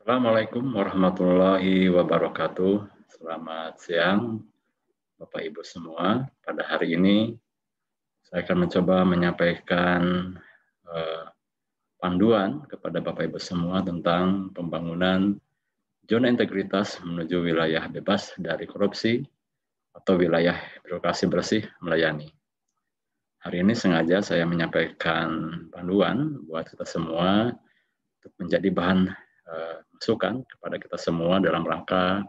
Assalamualaikum warahmatullahi wabarakatuh. Selamat siang, Bapak Ibu semua. Pada hari ini, saya akan mencoba menyampaikan panduan kepada Bapak Ibu semua tentang pembangunan zona integritas menuju wilayah bebas dari korupsi atau wilayah birokrasi bersih melayani. Hari ini sengaja saya menyampaikan panduan buat kita semua untuk menjadi bahan masukan kepada kita semua dalam rangka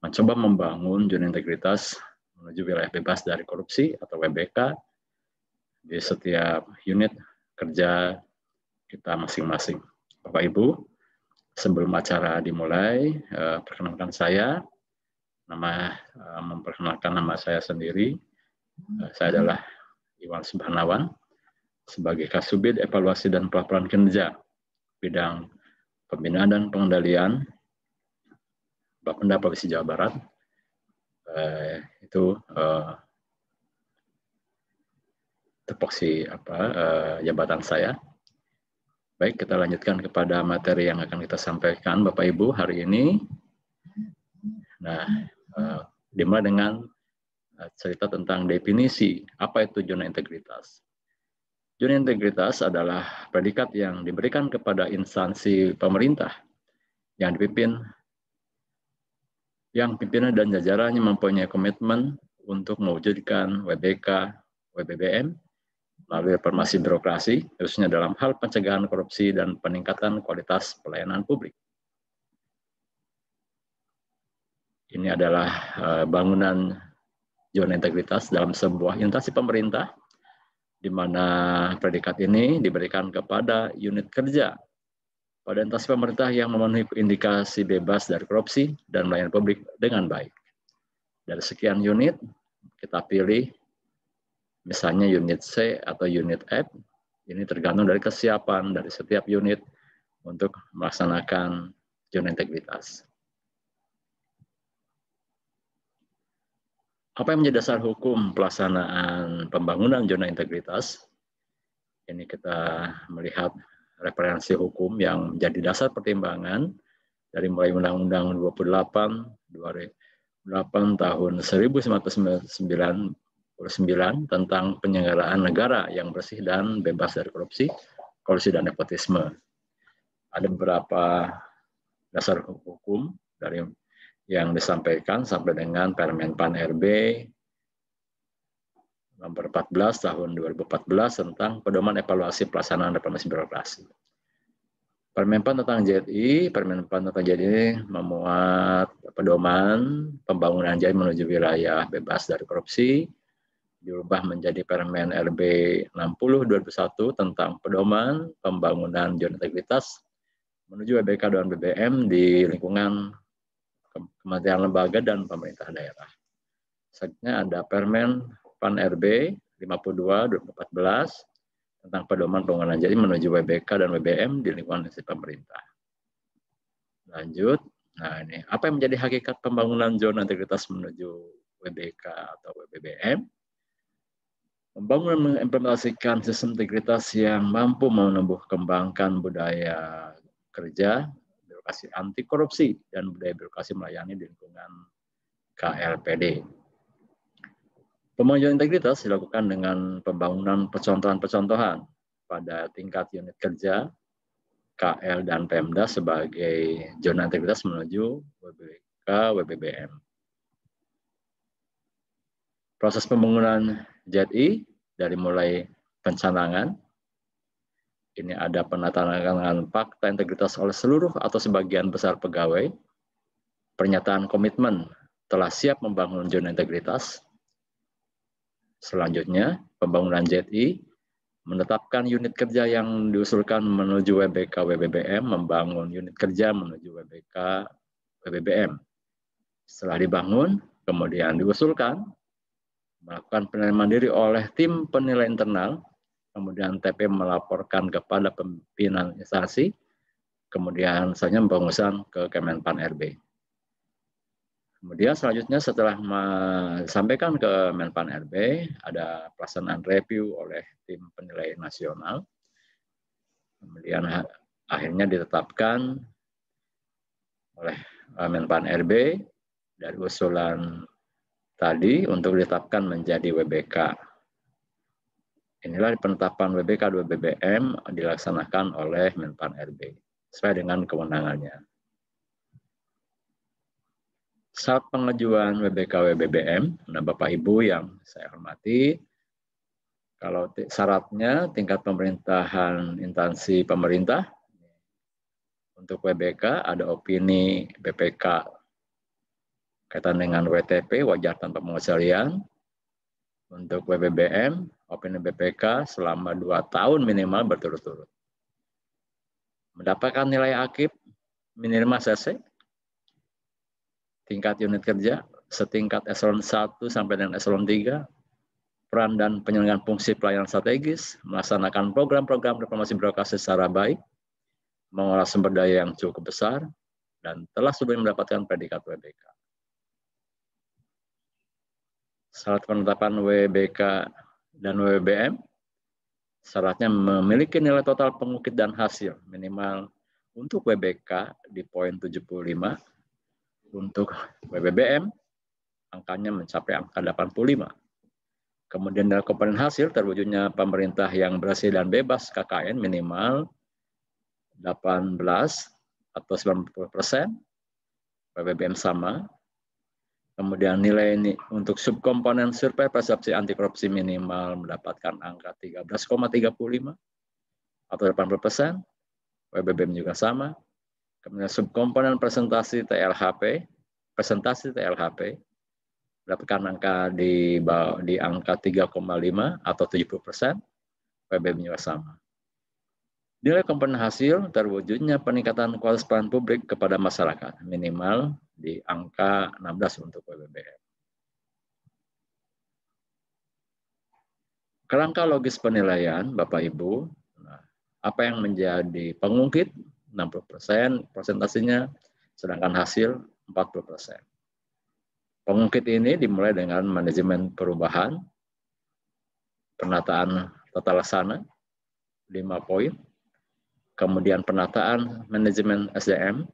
mencoba membangun zona integritas menuju wilayah bebas dari korupsi atau WBK di setiap unit kerja kita masing-masing. Bapak Ibu, sebelum acara dimulai, perkenalkan saya, memperkenalkan nama saya sendiri. Saya adalah Iwan Subhanawan sebagai Kasubid Evaluasi dan Pelaporan Kinerja bidang Pembinaan dan Pengendalian Bapenda Provinsi Jawa Barat. Tupoksi jabatan saya. Baik, kita lanjutkan kepada materi yang akan kita sampaikan Bapak Ibu hari ini. Nah, dimulai dengan cerita tentang definisi apa itu zona integritas. Zona integritas adalah predikat yang diberikan kepada instansi pemerintah yang dipimpin, yang pimpinan dan jajarannya mempunyai komitmen untuk mewujudkan WBK, WBBM melalui reformasi birokrasi, khususnya dalam hal pencegahan korupsi dan peningkatan kualitas pelayanan publik. Ini adalah bangunan zona integritas dalam sebuah instansi pemerintah, di mana predikat ini diberikan kepada unit kerja pada instansi pemerintah yang memenuhi indikasi bebas dari korupsi dan melayani publik dengan baik. Dari sekian unit, kita pilih misalnya unit C atau unit F, ini tergantung dari kesiapan dari setiap unit untuk melaksanakan zona integritas. Apa yang menjadi dasar hukum pelaksanaan pembangunan zona integritas? Ini kita melihat referensi hukum yang menjadi dasar pertimbangan dari mulai Undang-Undang 28 tahun 1999 tentang penyelenggaraan negara yang bersih dan bebas dari korupsi, kolusi, dan nepotisme. Ada beberapa dasar hukum dari yang disampaikan sampai dengan Permen Pan RB nomor 14 tahun 2014 tentang pedoman evaluasi pelaksanaan reformasi birokrasi. Permen Pan tentang JI, Permen Pan tentang JI memuat pedoman pembangunan JI menuju wilayah bebas dari korupsi, diubah menjadi Permen RB 60/2001 tentang pedoman pembangunan zona integritas menuju WBK dan BBM di lingkungan kementerian lembaga dan pemerintah daerah. Selanjutnya ada Permen Pan RB 52/2014 tentang pedoman pembangunan JI menuju WBK dan WBM di lingkungan institusi pemerintah. Lanjut, nah ini apa yang menjadi hakikat pembangunan zona integritas menuju WBK atau WBBM? Membangun mengimplementasikan sistem integritas yang mampu menumbuh kembangkan budaya kerja, birokrasi anti korupsi, dan budaya birokrasi melayani di lingkungan KLPD. Pembangunan integritas dilakukan dengan pembangunan percontohan-percontohan pada tingkat unit kerja, KL, dan Pemda sebagai zona integritas menuju WBK, WBBM. Proses pembangunan ZI dari mulai pencanangan, ini ada penandatanganan fakta integritas oleh seluruh atau sebagian besar pegawai, pernyataan komitmen telah siap membangun zona integritas. Selanjutnya, pembangunan ZI menetapkan unit kerja yang diusulkan menuju WBK, WBBM, membangun unit kerja menuju WBK, WBBM. Setelah dibangun, kemudian diusulkan, melakukan penilaian mandiri oleh tim penilai internal, kemudian TP melaporkan kepada pimpinan instansi, kemudian selanjutnya pengurusan ke Kemenpan RB. Kemudian selanjutnya setelah disampaikan ke Menpan RB, ada pelaksanaan review oleh tim penilai nasional. Kemudian akhirnya ditetapkan oleh Menpan RB dari usulan tadi untuk ditetapkan menjadi WBK. Inilah penetapan WBK 2 BBM dilaksanakan oleh Menpan RB sesuai dengan kewenangannya. Saat pengajuan WBK WBBM, nah Bapak Ibu yang saya hormati, kalau syaratnya tingkat pemerintahan instansi pemerintah, untuk WBK ada opini BPK kaitan dengan WTP, wajar tanpa pengecualian. Untuk WBBM, opini BPK selama 2 tahun minimal berturut-turut. Mendapatkan nilai akib minimal CC, tingkat unit kerja, setingkat eselon 1 sampai dengan eselon 3, peran dan penyelenggaraan fungsi pelayanan strategis, melaksanakan program-program reformasi birokrasi secara baik, mengolah sumber daya yang cukup besar, dan telah sebelumnya mendapatkan predikat WBK. Syarat penetapan WBK dan WBBM, syaratnya memiliki nilai total pengukit dan hasil minimal untuk WBK di poin 75, untuk WBBM angkanya mencapai angka 85. Kemudian dalam komponen hasil terwujudnya pemerintah yang bersih dan bebas KKN minimal 18 atau 90%, WBBM sama. Kemudian nilai ini untuk subkomponen survei persepsi anti korupsi minimal mendapatkan angka 13,35 atau 80%, WBBM juga sama. Kemudian subkomponen presentasi TLHP mendapatkan angka di angka 3,5 atau 70%, WBBM juga sama. Nilai komponen hasil terwujudnya peningkatan kualitas pelayanan publik kepada masyarakat minimal di angka 16 untuk WBBM. Kerangka logis penilaian, Bapak Ibu, apa yang menjadi pengungkit 60%, presentasinya, sedangkan hasil 40%. Pengungkit ini dimulai dengan manajemen perubahan, penataan tata laksana, 5 poin, kemudian penataan manajemen SDM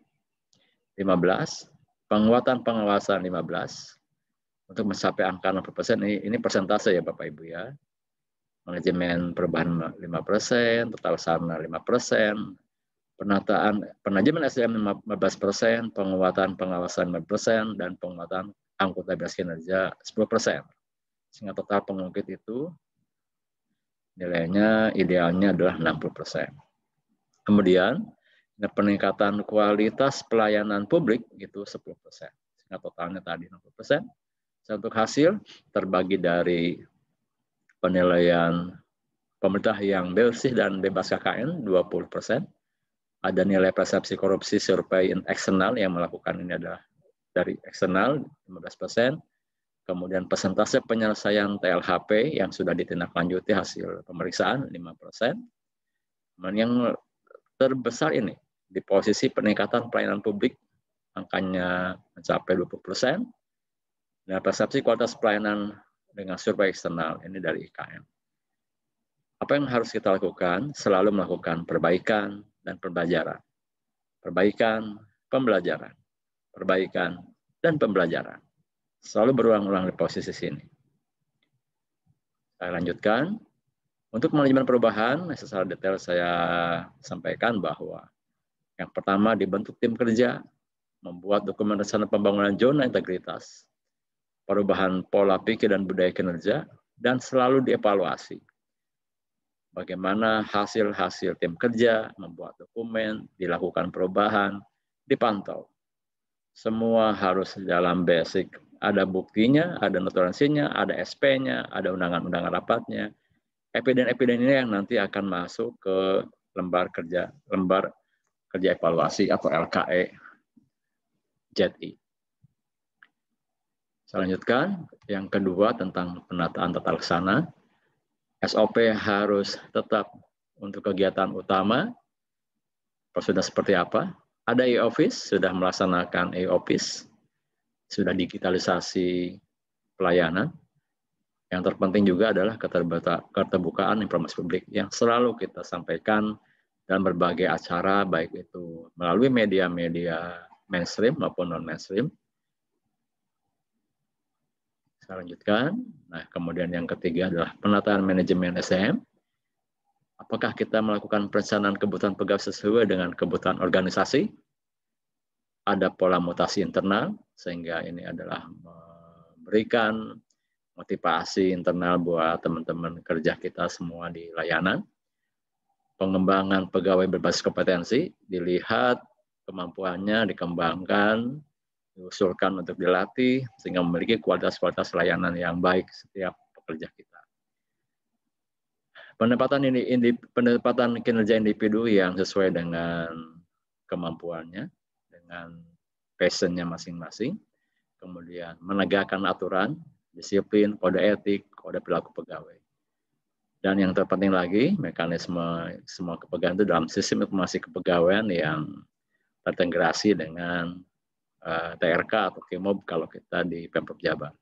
15, penguatan pengawasan 15, untuk mencapai angka 60%, ini persentase ya Bapak Ibu ya. Manajemen perubahan 5%, tata laksana 5%, penataan manajemen SDM 15%, penguatan pengawasan 5%, dan penguatan akuntabilitas kinerja 10%. Sehingga total pengungkit itu nilainya idealnya adalah 60%. Kemudian peningkatan kualitas pelayanan publik itu 10%. Sehingga totalnya tadi 60%. Untuk hasil terbagi dari penilaian pemerintah yang bersih dan bebas KKN 20%. Ada nilai persepsi korupsi survei eksternal yang melakukan ini adalah dari eksternal 15%. Kemudian persentase penyelesaian TLHP yang sudah ditindaklanjuti hasil pemeriksaan 5%. Yang terbesar ini di posisi peningkatan pelayanan publik angkanya mencapai 20%. Dan persepsi kualitas pelayanan dengan survei eksternal ini dari IKM. Apa yang harus kita lakukan? Selalu melakukan perbaikan dan pembelajaran. Perbaikan, pembelajaran. Perbaikan, dan pembelajaran. Selalu berulang-ulang di posisi sini. Saya lanjutkan. Untuk manajemen perubahan, secara detail saya sampaikan bahwa yang pertama dibentuk tim kerja, membuat dokumen rencana pembangunan zona integritas, perubahan pola pikir dan budaya kinerja, dan selalu dievaluasi. Bagaimana hasil-hasil tim kerja, membuat dokumen, dilakukan perubahan, dipantau. Semua harus dalam basic. Ada buktinya, ada notulensinya, ada SP-nya, ada undangan-undangan rapatnya. Epiden-epiden ini yang nanti akan masuk ke lembar kerja evaluasi atau LKE JTI. Saya lanjutkan. Yang kedua tentang penataan tata laksana. SOP harus tetap untuk kegiatan utama. Sudah seperti apa? Ada e-office, sudah melaksanakan e-office, sudah digitalisasi pelayanan. Yang terpenting juga adalah keterbukaan informasi publik yang selalu kita sampaikan dalam berbagai acara, baik itu melalui media mainstream maupun non-mainstream. Saya lanjutkan. Nah, kemudian yang ketiga adalah penataan manajemen SDM. Apakah kita melakukan perencanaan kebutuhan pegawai sesuai dengan kebutuhan organisasi? Ada pola mutasi internal, sehingga ini adalah memberikan motivasi internal buat teman-teman kerja kita semua di layanan. Pengembangan pegawai berbasis kompetensi, dilihat kemampuannya, dikembangkan, diusulkan untuk dilatih, sehingga memiliki kualitas-kualitas layanan yang baik setiap pekerja kita. Penempatan kinerja individu yang sesuai dengan kemampuannya, dengan passionnya masing-masing, kemudian menegakkan aturan, disiplin, kode etik, kode perilaku pegawai. Dan yang terpenting lagi, mekanisme semua kepegawaian itu dalam sistem informasi kepegawaian yang terintegrasi dengan TRK atau KIMOB kalau kita di Pemprov Jabar.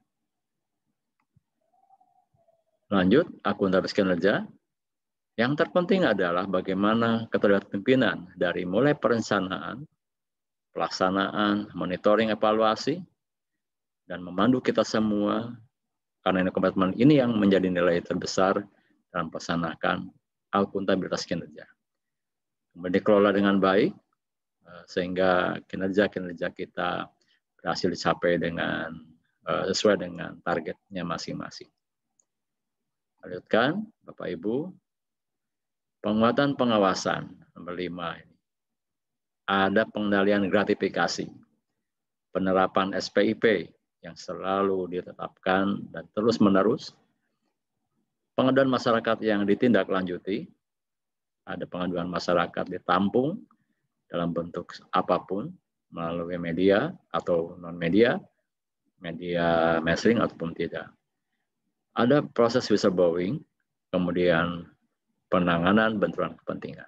Lanjut, akuntabilitas kinerja. Yang terpenting adalah bagaimana keterlibatan pimpinan dari mulai perencanaan, pelaksanaan, monitoring, evaluasi, dan memandu kita semua, karena ini komitmen ini yang menjadi nilai terbesar dalam melaksanakan akuntabilitas kinerja. Kemudian dikelola dengan baik, sehingga kinerja kita berhasil dicapai dengan sesuai dengan targetnya masing-masing. Lanjutkan, Bapak Ibu. Penguatan pengawasan, nomor 5 ini. Ada pengendalian gratifikasi, penerapan SPIP yang selalu ditetapkan dan terus-menerus, pengaduan masyarakat yang ditindaklanjuti, ada pengaduan masyarakat ditampung dalam bentuk apapun, melalui media atau non-media, media mainstream ataupun tidak. Ada proses whistleblowing, kemudian penanganan benturan kepentingan.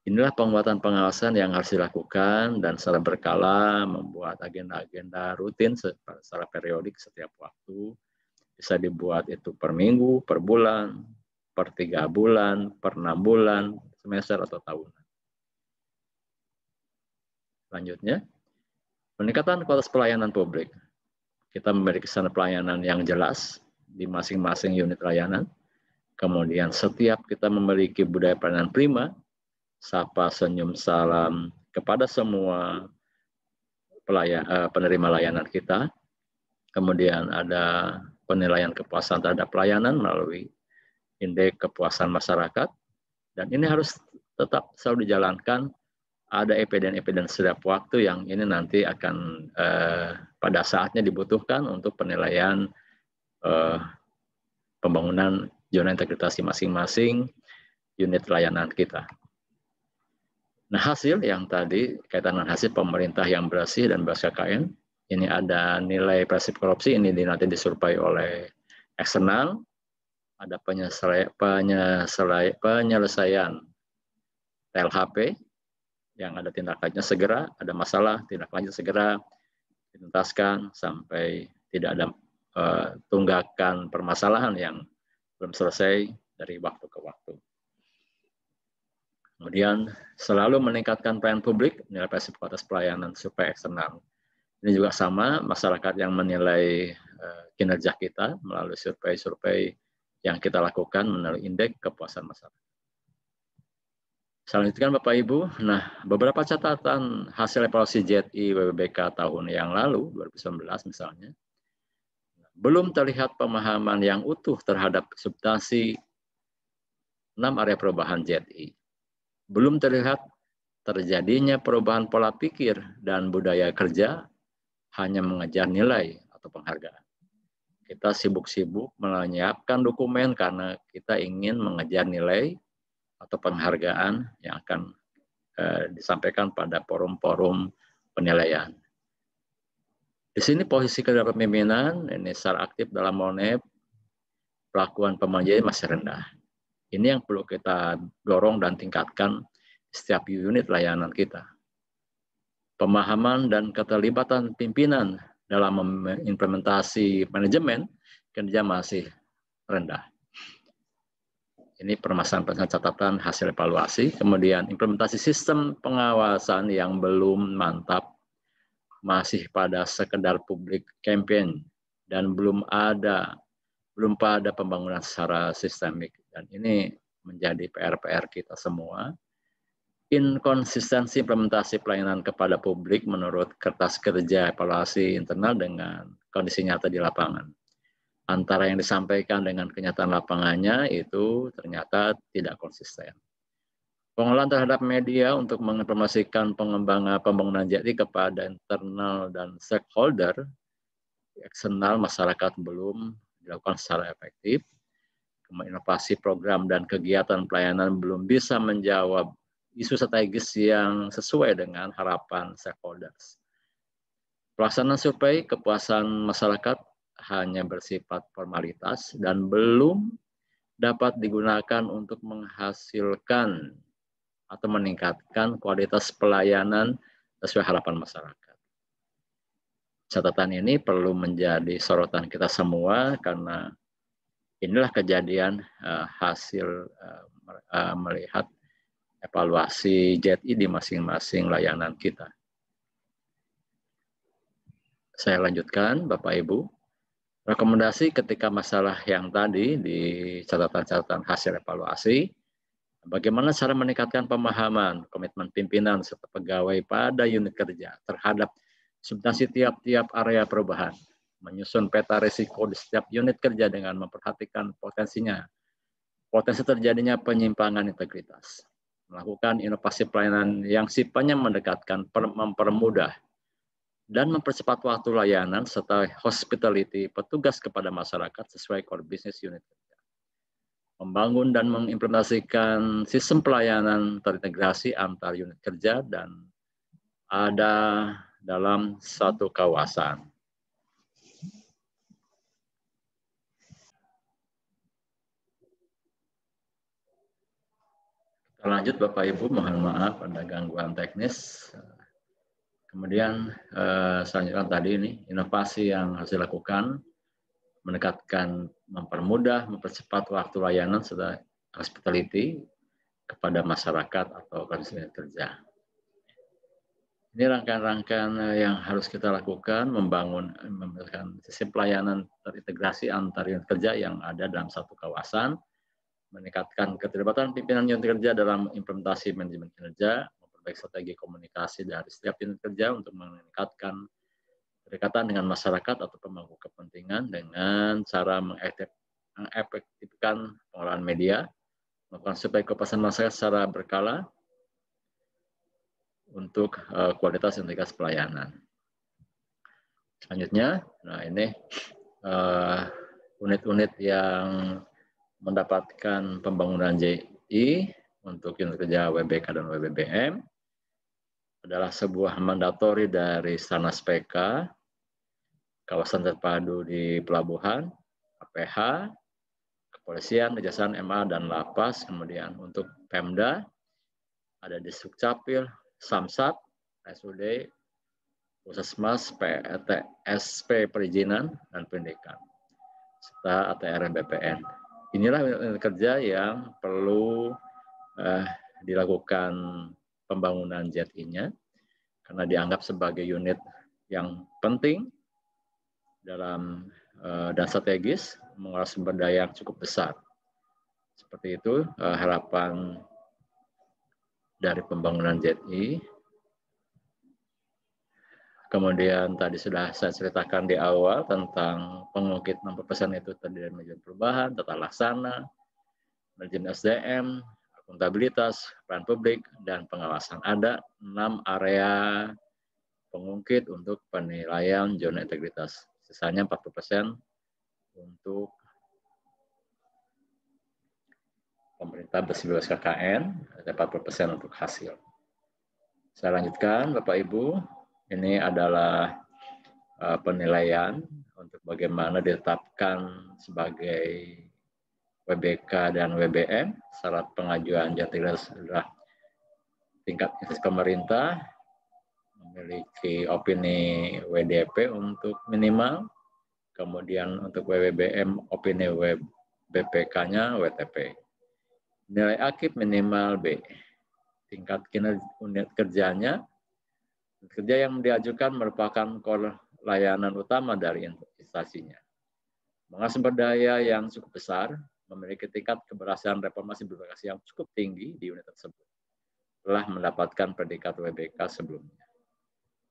Inilah penguatan pengawasan yang harus dilakukan dan secara berkala membuat agenda-agenda rutin secara periodik setiap waktu. Bisa dibuat itu per minggu, per bulan, per 3 bulan, per 6 bulan, semester atau tahunan. Selanjutnya, peningkatan kualitas pelayanan publik. Kita memberi kesan pelayanan yang jelas di masing-masing unit layanan. Kemudian setiap kita memiliki budaya pelayanan prima, sapa, senyum, salam kepada semua penerima layanan kita. Kemudian ada penilaian kepuasan terhadap pelayanan melalui indeks kepuasan masyarakat. Dan ini harus tetap selalu dijalankan. Ada evidence setiap waktu yang ini nanti akan pada saatnya dibutuhkan untuk penilaian pembangunan zona integrasi masing-masing unit layanan kita. Nah, hasil yang tadi kaitan dengan hasil pemerintah yang bersih dan bebas KKN, ini ada nilai persepsi korupsi, ini nanti disurvei oleh eksternal, ada penyelesaian TLHP yang ada tindak lanjutnya segera, ada masalah tindak lanjut segera dituntaskan sampai tidak ada tunggakan permasalahan yang belum selesai dari waktu ke waktu. Kemudian selalu meningkatkan pelayanan publik, nilai persepsi kualitas pelayanan supaya eksternal. Ini juga sama, masyarakat yang menilai kinerja kita melalui survei-survei yang kita lakukan melalui indeks kepuasan masyarakat. Selanjutnya Bapak Ibu, nah beberapa catatan hasil evaluasi JTI WBBK tahun yang lalu, 2019 misalnya, belum terlihat pemahaman yang utuh terhadap substansi 6 area perubahan JTI. Belum terlihat terjadinya perubahan pola pikir dan budaya kerja hanya mengejar nilai atau penghargaan. Kita sibuk-sibuk menyiapkan dokumen karena kita ingin mengejar nilai atau penghargaan yang akan disampaikan pada forum-forum penilaian. Di sini posisi kepemimpinan ini secara aktif dalam monep pelakuan pemanjaan masih rendah. Ini yang perlu kita dorong dan tingkatkan setiap unit layanan kita. Pemahaman dan keterlibatan pimpinan dalam mengimplementasi manajemen kerja masih rendah. Ini permasalahan catatan hasil evaluasi. Kemudian implementasi sistem pengawasan yang belum mantap masih pada sekedar public campaign dan belum pada pembangunan secara sistemik. Dan ini menjadi PR kita semua. Inkonsistensi implementasi pelayanan kepada publik menurut kertas kerja evaluasi internal dengan kondisi nyata di lapangan. Antara yang disampaikan dengan kenyataan lapangannya itu ternyata tidak konsisten. Pengolahan terhadap media untuk menginformasikan pengembangan pembangunan JTI kepada internal dan stakeholder eksternal masyarakat belum dilakukan secara efektif. Inovasi program dan kegiatan pelayanan belum bisa menjawab isu strategis yang sesuai dengan harapan stakeholders. Pelaksanaan survei kepuasan masyarakat hanya bersifat formalitas dan belum dapat digunakan untuk menghasilkan atau meningkatkan kualitas pelayanan sesuai harapan masyarakat. Catatan ini perlu menjadi sorotan kita semua karena inilah kejadian hasil melihat evaluasi JTI di masing-masing layanan kita. Saya lanjutkan, Bapak Ibu. Rekomendasi ketika masalah yang tadi di catatan-catatan hasil evaluasi, bagaimana cara meningkatkan pemahaman, komitmen pimpinan serta pegawai pada unit kerja terhadap substansi tiap-tiap area perubahan, menyusun peta risiko di setiap unit kerja dengan memperhatikan potensi terjadinya penyimpangan integritas, melakukan inovasi pelayanan yang sifatnya mendekatkan, mempermudah, dan mempercepat waktu layanan serta hospitality petugas kepada masyarakat sesuai core business unit kerja. Membangun dan mengimplementasikan sistem pelayanan terintegrasi antar unit kerja dan ada dalam satu kawasan. Kita lanjut Bapak Ibu, mohon maaf ada gangguan teknis. Kemudian selanjutnya tadi ini inovasi yang harus dilakukan, mendekatkan, mempermudah, mempercepat waktu layanan serta hospitality kepada masyarakat atau konsumen kerja. Ini rangkaian-rangkaian yang harus kita lakukan, memberikan sistem pelayanan terintegrasi antar unit kerja yang ada dalam satu kawasan, meningkatkan keterlibatan pimpinan unit kerja dalam implementasi manajemen kinerja, memperbaiki strategi komunikasi dari setiap unit kerja untuk meningkatkan kedekatan dengan masyarakat atau pemangku kepentingan dengan cara mengefektifkan pengolahan media, melakukan survei kepuasan masyarakat secara berkala untuk kualitas integritas pelayanan. Selanjutnya, nah ini unit-unit yang mendapatkan pembangunan JI untuk unit kerja WBK dan WBBM adalah sebuah mandatori dari Sanas PK, kawasan terpadu di pelabuhan, APH, kepolisian, kejaksaan, MA, dan Lapas. Kemudian untuk Pemda, ada di Sukcapil, Samsat, SUD, Puskesmas, SP Perizinan, dan Pendidikan, serta ATR BPN. Inilah unit kerja yang perlu dilakukan pembangunan JTI-nya karena dianggap sebagai unit yang penting dalam dan strategis mengolah sumber daya yang cukup besar. Seperti itu harapan dari pembangunan JTI. Kemudian tadi sudah saya ceritakan di awal tentang pengungkit 60% itu terdiri dari manajemen perubahan, tata laksana, manajemen SDM, akuntabilitas, peran publik, dan pengawasan. Ada 6 area pengungkit untuk penilaian zona integritas. Sisanya 40% untuk pemerintah bersih bebas KKN, ada 40% untuk hasil. Saya lanjutkan, Bapak Ibu. Ini adalah penilaian untuk bagaimana ditetapkan sebagai WBK dan WBM. Syarat pengajuan integritas adalah tingkat integritas pemerintah, memiliki opini WDP untuk minimal, kemudian untuk WBM opini BPK-nya WTP. Nilai akib minimal B. Tingkat kinerja unit kerjanya Kerja yang diajukan merupakan core layanan utama dari instansinya. Mengenai sumber daya yang cukup besar, memiliki tingkat keberhasilan reformasi birokrasi yang cukup tinggi di unit tersebut, telah mendapatkan predikat WBK sebelumnya.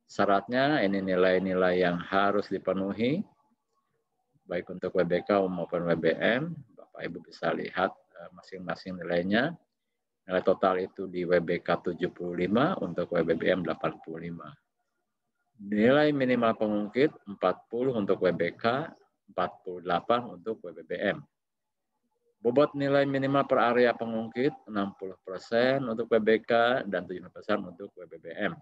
Syaratnya ini nilai-nilai yang harus dipenuhi, baik untuk WBK maupun WBM. Bapak Ibu bisa lihat masing-masing nilainya. Nilai total itu di WBK 75, untuk WBBM 85. Nilai minimal pengungkit 40 untuk WBK, 48 untuk WBBM. Bobot nilai minimal per area pengungkit 60% untuk WBK dan 70% untuk WBBM.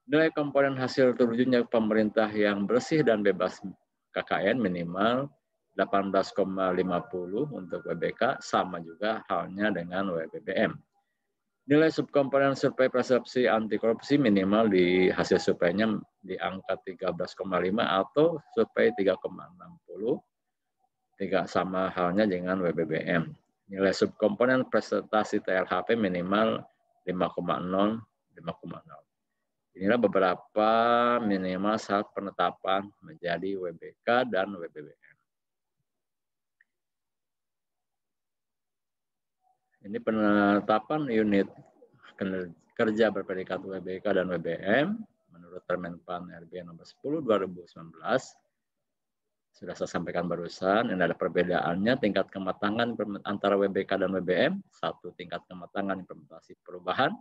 Nilai komponen hasil terwujudnya pemerintah yang bersih dan bebas KKN minimal 18,50 untuk WBK, sama juga halnya dengan WBBM. Nilai subkomponen survei persepsi anti korupsi minimal di hasil surveinya di angka 13,5 atau survei 3,60, sama halnya dengan WBBM. Nilai subkomponen presentasi TLHP minimal 5,0, 5,0. Inilah beberapa minimal syarat penetapan menjadi WBK dan WBBM. Ini penetapan unit kerja berpredikat WBK dan WBM menurut Permenpan RB nomor 10 2019. Sudah saya sampaikan barusan, ini ada perbedaannya tingkat kematangan antara WBK dan WBM. Satu, tingkat kematangan implementasi perubahan,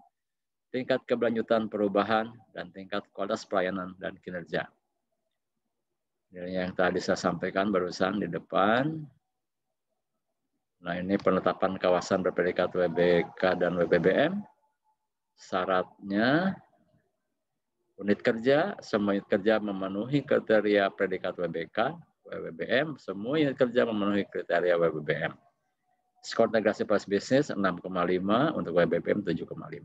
tingkat keberlanjutan perubahan, dan tingkat kualitas pelayanan dan kinerja. Yang tadi saya sampaikan barusan di depan. Nah, ini penetapan kawasan berpredikat WBK dan WBBM. Syaratnya, unit kerja, semua unit kerja memenuhi kriteria predikat WBK, WBBM, semua unit kerja memenuhi kriteria WBBM. Skor integrasi plus bisnis 6,5, untuk WBBM 7,5.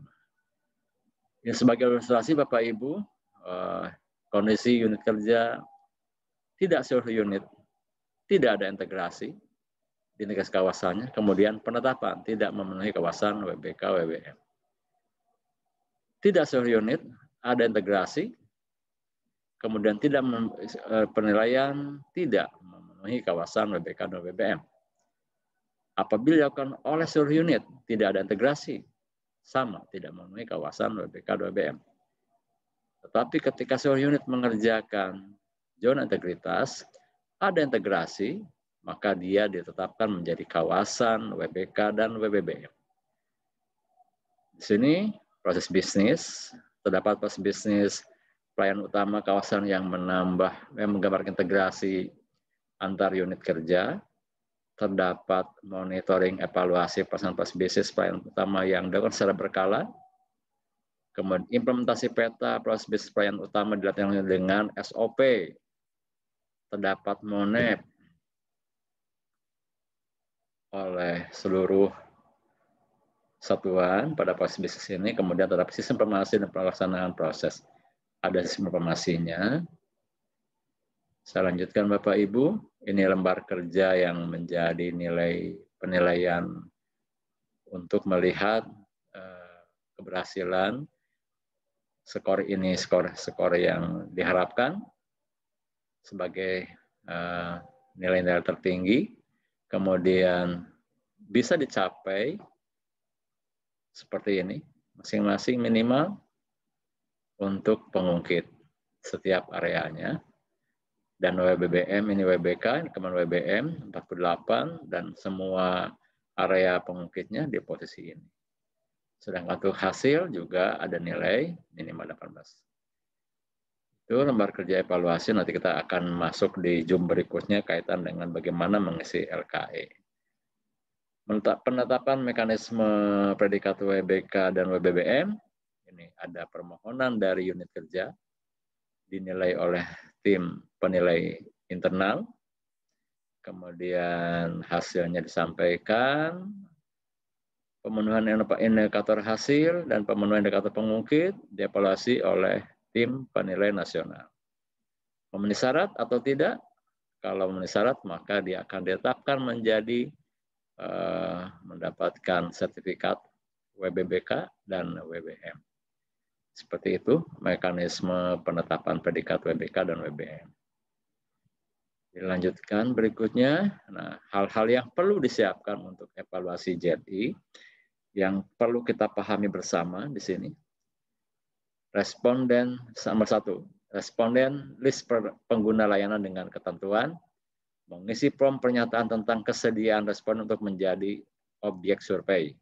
Ini sebagai ilustrasi Bapak Ibu, kondisi unit kerja tidak seluruh unit, tidak ada integrasi di integrasi kawasannya, kemudian penetapan tidak memenuhi kawasan WBK, WBM. Tidak seluruh unit ada integrasi, kemudian tidak penilaian tidak memenuhi kawasan WBK dan WBM. Apabila dilakukan oleh seluruh unit tidak ada integrasi, sama tidak memenuhi kawasan WBK dan WBM. Tetapi ketika seluruh unit mengerjakan zona integritas, ada integrasi, maka dia ditetapkan menjadi kawasan WBK dan WBBM. Di sini proses bisnis, terdapat proses bisnis pelayanan utama kawasan yang menggambarkan integrasi antar unit kerja, terdapat monitoring evaluasi pelaksanaan proses bisnis pelayanan utama yang dilakukan secara berkala, kemudian implementasi peta proses bisnis pelayanan utama dilakukan dengan SOP, terdapat MONEP oleh seluruh satuan pada proses bisnis ini, kemudian terdapat sistem informasi dan pelaksanaan proses. Ada sistem informasinya. Saya lanjutkan Bapak Ibu, ini lembar kerja yang menjadi nilai penilaian untuk melihat keberhasilan skor ini, skor yang diharapkan sebagai nilai-nilai tertinggi, kemudian bisa dicapai seperti ini, masing-masing minimal untuk pengungkit setiap areanya. Dan WBBM ini WBK, kemudian WBM 48, dan semua area pengungkitnya di posisi ini. Sedangkan untuk hasil juga ada nilai minimal 18. Itu lembar kerja evaluasi, nanti kita akan masuk di Zoom berikutnya kaitan dengan bagaimana mengisi LKE. Penetapan mekanisme predikat WBK dan WBBM, ini ada permohonan dari unit kerja, dinilai oleh tim penilai internal, kemudian hasilnya disampaikan, pemenuhan indikator hasil dan pemenuhan indikator pengungkit dievaluasi oleh tim penilai nasional. Memenuhi syarat atau tidak? Kalau memenuhi syarat, maka dia akan ditetapkan menjadi mendapatkan sertifikat WBBK dan WBM. Seperti itu mekanisme penetapan predikat WBK dan WBM. Dilanjutkan berikutnya, nah, hal-hal yang perlu disiapkan untuk evaluasi JRI yang perlu kita pahami bersama di sini. Responden nomor 1, responden list pengguna layanan dengan ketentuan, mengisi form pernyataan tentang kesediaan responden untuk menjadi objek survei.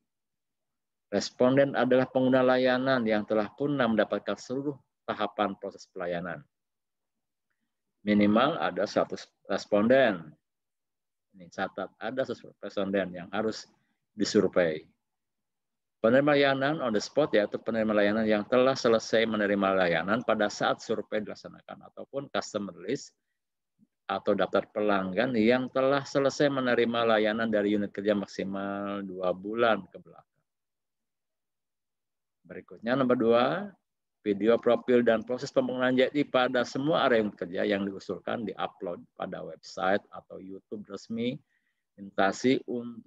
Responden adalah pengguna layanan yang telah pernah mendapatkan seluruh tahapan proses pelayanan. Minimal ada 100 responden. Ini catat, ada 100 responden yang harus disurvei. Penerima layanan on the spot yaitu penerima layanan yang telah selesai menerima layanan pada saat survei dilaksanakan, ataupun customer list atau daftar pelanggan yang telah selesai menerima layanan dari unit kerja maksimal 2 bulan ke belakang. Berikutnya nomor 2, video profil dan proses pembangunan JRI pada semua area unit kerja yang diusulkan diupload pada website atau YouTube resmi instansi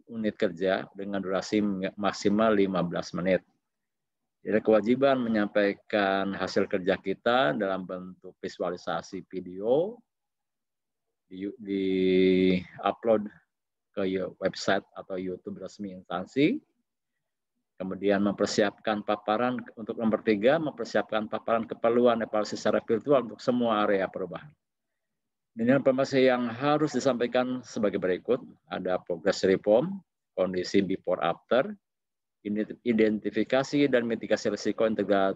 unit kerja dengan durasi maksimal 15 menit. Jadi kewajiban menyampaikan hasil kerja kita dalam bentuk visualisasi video, di upload ke website atau YouTube resmi instansi. Kemudian mempersiapkan paparan untuk nomor 3, mempersiapkan paparan keperluan evaluasi secara virtual untuk semua area perubahan. Dengan informasi yang harus disampaikan sebagai berikut, ada progress reform, kondisi before after, identifikasi dan mitigasi risiko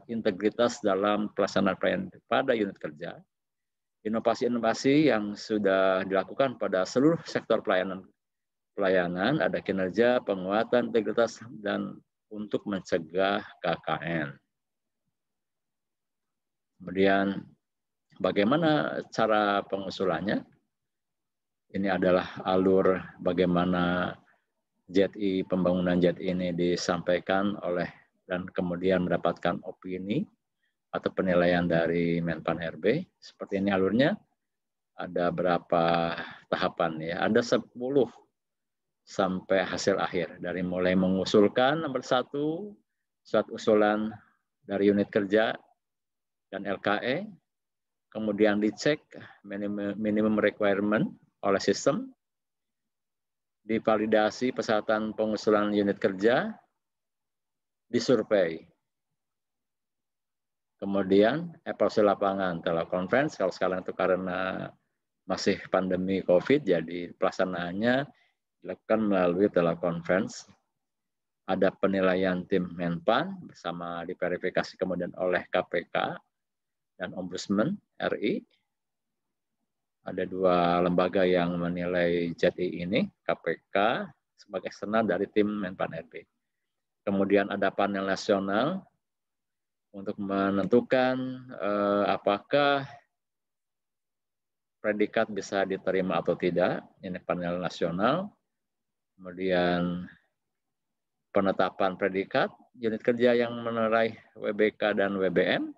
integritas dalam pelaksanaan pelayanan pada unit kerja, inovasi-inovasi yang sudah dilakukan pada seluruh sektor pelayanan, ada kinerja, penguatan integritas, dan untuk mencegah KKN. Kemudian bagaimana cara pengusulannya? Ini adalah alur bagaimana JRI, pembangunan JRI ini disampaikan oleh dan kemudian mendapatkan opini atau penilaian dari Menpan RB. Seperti ini alurnya. Ada berapa tahapan ya? Ada 10 sampai hasil akhir. Dari mulai mengusulkan nomor 1, surat usulan dari unit kerja dan LKE, kemudian dicek minimum requirement oleh sistem, divalidasi persyaratan pengusulan unit kerja, disurvei. Kemudian evaluasi lapangan, telekonferensi, kalau sekarang itu karena masih pandemi COVID, jadi pelaksanaannya dilakukan melalui telekonferensi. Ada penilaian tim Menpan bersama diverifikasi kemudian oleh KPK dan Ombudsman RI. Ada 2 lembaga yang menilai JRI ini, KPK sebagai eksternal dari tim Menpan RB. Kemudian ada panel nasional untuk menentukan apakah predikat bisa diterima atau tidak. Ini panel nasional. Kemudian penetapan predikat, unit kerja yang menerai WBK dan WBM,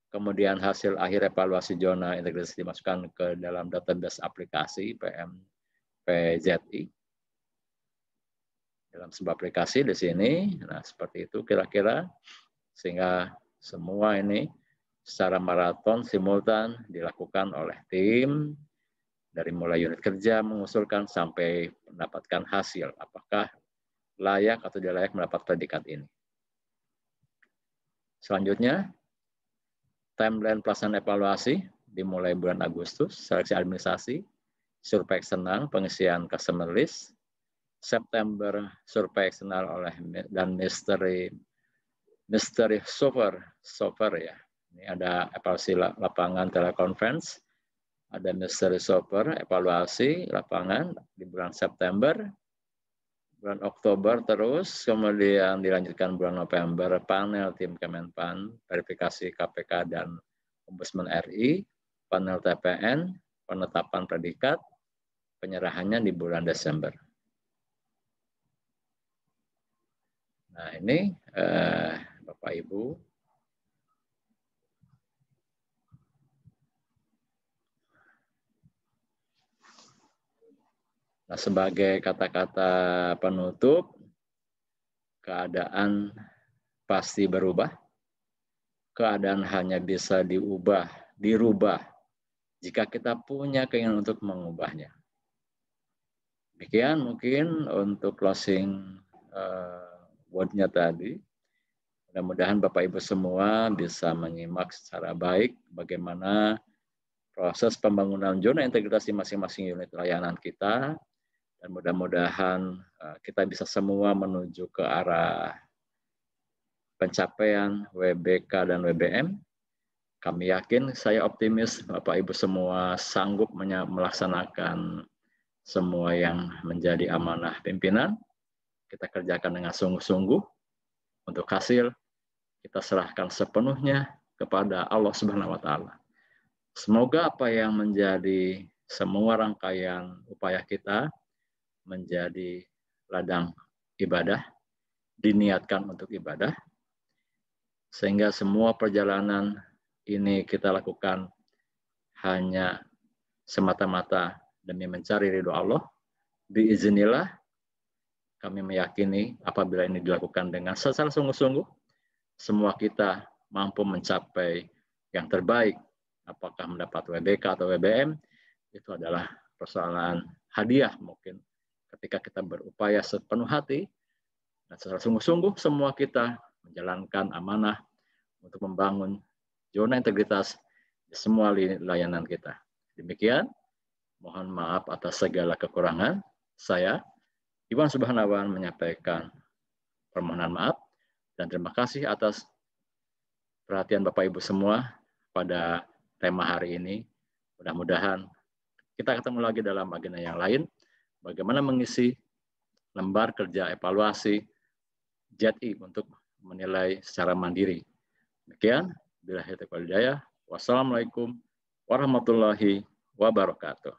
kemudian hasil akhir evaluasi zona integritas dimasukkan ke dalam database aplikasi PMPJRI. Dalam sebuah aplikasi di sini, nah seperti itu kira-kira, sehingga semua ini secara maraton simultan dilakukan oleh tim, dari mulai unit kerja mengusulkan sampai mendapatkan hasil, apakah layak atau tidak layak mendapat predikat ini. Selanjutnya, timeline pelaksanaan evaluasi dimulai bulan Agustus, seleksi administrasi, survei eksternal, pengisian customer list, September survei eksternal oleh dan mystery software ya. Ini ada evaluasi lapangan telekonferensi, ada mystery software evaluasi lapangan di bulan September, bulan Oktober terus, kemudian dilanjutkan bulan November panel tim Kemenpan, verifikasi KPK dan Ombudsman RI, panel TPN, penetapan predikat, penyerahannya di bulan Desember. Nah ini Bapak Ibu, nah, sebagai kata-kata penutup, keadaan pasti berubah, keadaan hanya bisa dirubah jika kita punya keinginan untuk mengubahnya. Demikian mungkin untuk closing word-nya tadi. Mudah-mudahan Bapak Ibu semua bisa menyimak secara baik bagaimana proses pembangunan zona integritas di masing-masing unit layanan kita. Dan mudah-mudahan kita bisa semua menuju ke arah pencapaian WBK dan WBM. Kami yakin, saya optimis Bapak Ibu semua sanggup melaksanakan semua yang menjadi amanah pimpinan. Kita kerjakan dengan sungguh-sungguh. Untuk hasil, kita serahkan sepenuhnya kepada Allah Subhanahu wa Ta'ala. Semoga apa yang menjadi semua rangkaian upaya kita menjadi ladang ibadah, diniatkan untuk ibadah, sehingga semua perjalanan ini kita lakukan hanya semata-mata demi mencari ridho Allah. Biiznillah, kami meyakini apabila ini dilakukan dengan secara sungguh-sungguh, semua kita mampu mencapai yang terbaik. Apakah mendapat WBK atau WBM, itu adalah persoalan hadiah mungkin. Ketika kita berupaya sepenuh hati, dan secara sungguh-sungguh semua kita menjalankan amanah untuk membangun zona integritas di semua layanan kita. Demikian, mohon maaf atas segala kekurangan. Saya, Iwan Subhanawan, menyampaikan permohonan maaf dan terima kasih atas perhatian Bapak Ibu semua pada tema hari ini. Mudah-mudahan kita ketemu lagi dalam agenda yang lain. Bagaimana mengisi lembar kerja evaluasi JETI untuk menilai secara mandiri. Demikian, billahi taufiq wal hidayah. Wassalamualaikum warahmatullahi wabarakatuh.